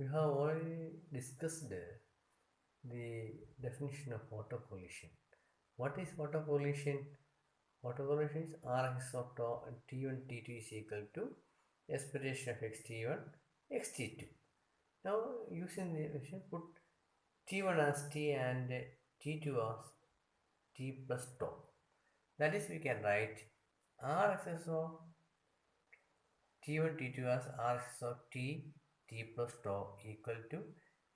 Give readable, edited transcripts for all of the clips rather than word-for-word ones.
We have already discussed the definition of autocollision. What is autocollision? Autocollision is Rx of T1 T2 is equal to expression of xt1 xt2. Now using the equation, put T1 as T and T2 as T plus tau. That is, we can write Rx of T1 T2 as Rx of T plus tau equal to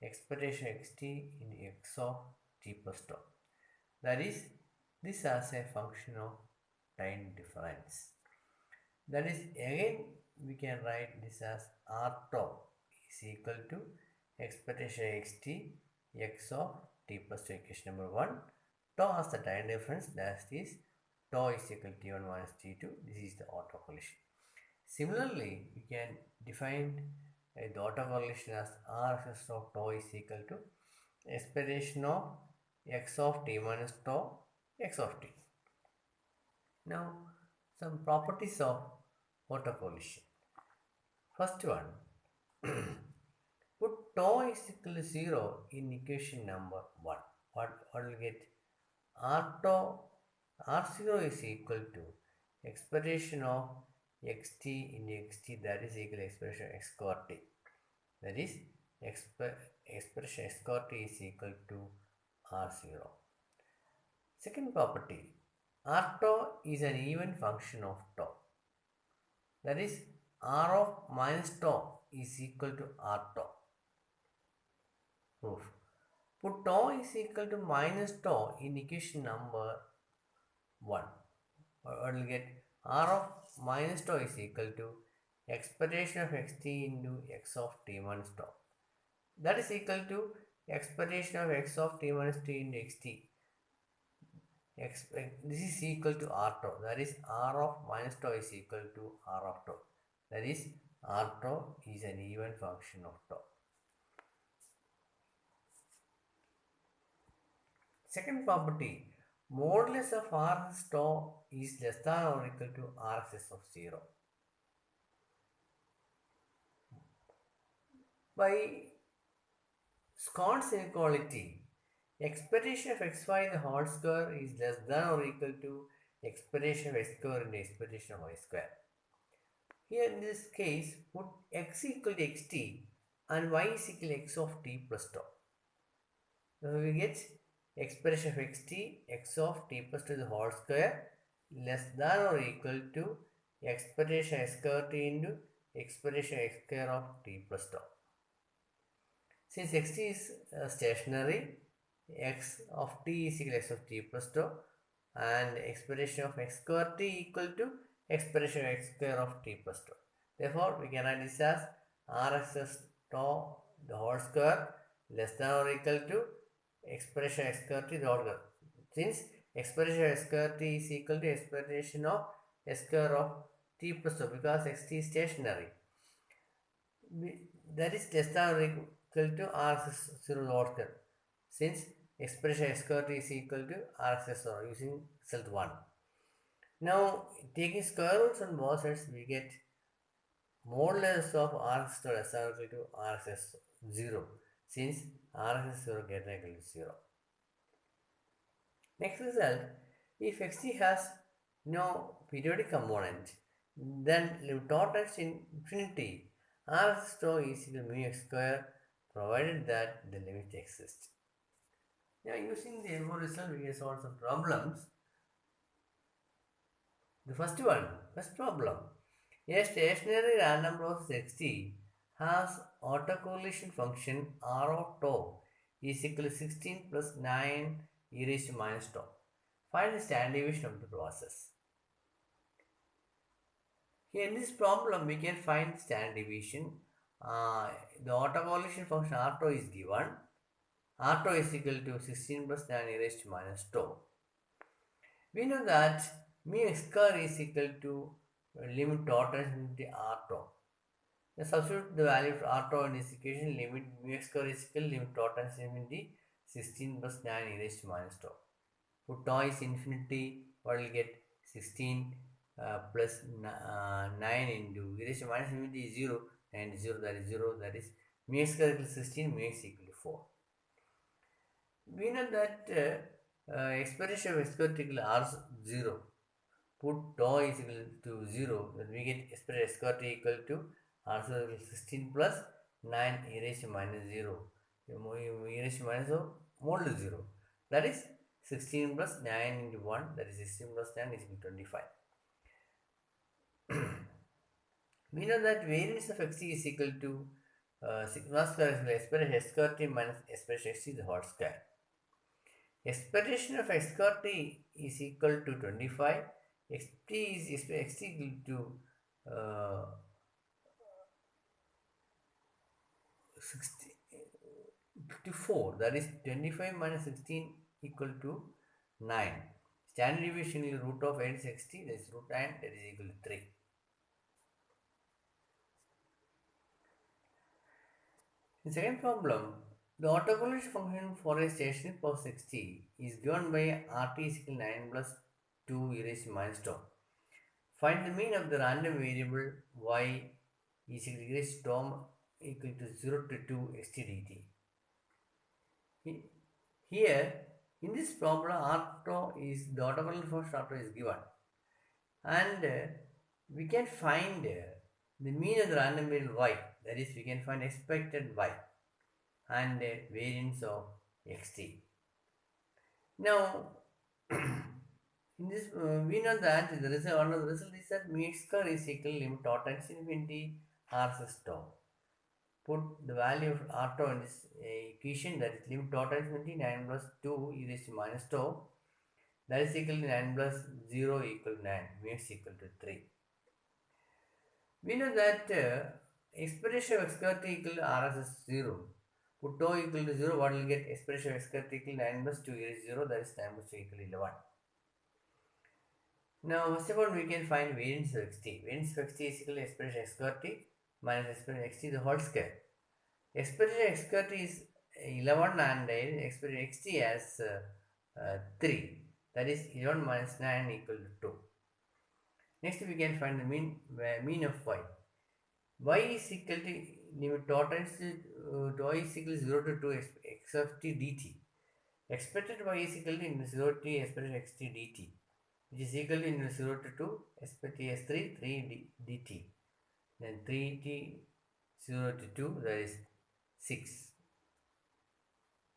expression xt into x of T plus tau. That is, this as a function of time difference. That is, again we can write this as R tau is equal to expression xt x of T plus 2 equation number 1. Tau as the time difference, that is tau is equal to T1 minus T2. This is the autocollision. Similarly, we can define the autocorrelation as R of tau is equal to expression of x of t minus tau x of t. Now, some properties of autocorrelation. First one, put tau is equal to 0 in equation number 1. What will get? R tau, R0 is equal to expression of xt into xt, that is equal to expression x square t. That is, expression x square t is equal to R0. Second property, R tau is an even function of tau. That is, R of minus tau is equal to R tau. Proof. Put tau is equal to minus tau in equation number 1. What will get? R of minus tau is equal to expression of xt into x of t minus tau. That is equal to expression of x of t minus t into xt. This is equal to R tau. That is, R of minus tau is equal to R of tau. That is, R tau is an even function of tau. Second property, modulus of Rx tau is less than or equal to Rx of 0. By Scon's inequality, expression of xy the whole square is less than or equal to expression of x square into expression of y square. Here in this case, put x equal to xt and y is equal to x of t plus tau. Now we get expression of xt, x of t plus 2 the whole square less than or equal to expression x square t into expression x square of t plus tau. Since xt is stationary, x of t is equal to x of t plus tau and expression of x square t equal to expression of x square of t plus tau. Therefore, we can write this as Rx tau the whole square less than or equal to expression x square t the whole square. Since expression of x square t is equal to expression of x square of t plus tau, because xt is stationary, that is less than or equal to Rx0 the whole square. Since expression x square t is equal to Rx0 using result 1. Now, taking square roots on both sides, we get modulus of Rx0 less than or equal to Rx0, since Rx0 greater than or equal to 0. Next result, if xt has no periodic component, then limit tau tends to infinity, Rx tau is equal to mu x square, provided that the limit exists. Now, using the above result, we can solve some problems. The first problem, a stationary random process xt has autocorrelation function R of tau is equal to 16 plus 9 e raised to minus tau. Find the standard deviation of the process. Here in this problem, we can find standard deviation. The autocorrelation function R tau is given. R tau is equal to 16 plus 9 e raised to minus tau. We know that mu x square is equal to limit tau tends to infinity R tau. Now substitute the value of R tau in this equation. Limit mu x square is equal to limit tau tends to infinity 16 plus 9 e raised to minus tau. Put tau is infinity, what will get? 16 plus 9 into e raised to minus infinity is 0 and 0, that is 0, that is mu x square equals 16, mu x equal to 4. We know that expression of x square equal to r0. Put tau is equal to 0, then we get expression x square equal to r square equal to 16 plus 9 e raised to minus 0. E raised to minus 0 modulo 0. That is 16 plus 9 into 1, that is 16 plus 9 is equal to 25. We know that variance of xt is equal to sigma square is expression x square t minus expression xt the whole square. Expression of x square t is equal to 25. Xt is xt equal to 4. That is 25 minus 16 equal to 9. Standard deviation is root of n 60, that is root 9, that is equal to 3. In second problem, the autocorrelation function for a stationary power 60 is given by rt is equal to 9 plus 2 e raised to minus tau. Find the mean of the random variable y is equal to e raised to tau equal to 0 to 2 xt dt. Here, in this problem, r tau is the autocorrelation function r tau is given, and we can find the mean of the random variable y. That is, we can find expected y and variance of xt. Now, in this, we know that the result, one of the result is that mu x square is equal to limit tau times infinity r plus tau. Put the value of r tau in this equation, that is limit tau times infinity 9 plus 2 e raised to minus tau, that is equal to 9 plus 0 equal to 9, mu x equal to 3. We know that expression of x square t equal to r as 0. Put tau equal to 0, what will get expression of x square t equal to 9 plus 2 e raised to 0, that is 9 plus 2 equal to 11. Now, first of all, we can find variance of xt. Variance of xt is equal to expression x square t minus expression xt the whole square. Expression x square t is 11 and expression xt as 3. That is 11 minus 9 equal to 2. Next, we can find the mean of y. Y is equal to limit tau times tau is equal to 0 to 2 x of t dt. Expected y is equal to 0 to t expression xt dt, which is equal to 0 to 2 expected as 3 dt. Then 3t 0 to 2, that is 6.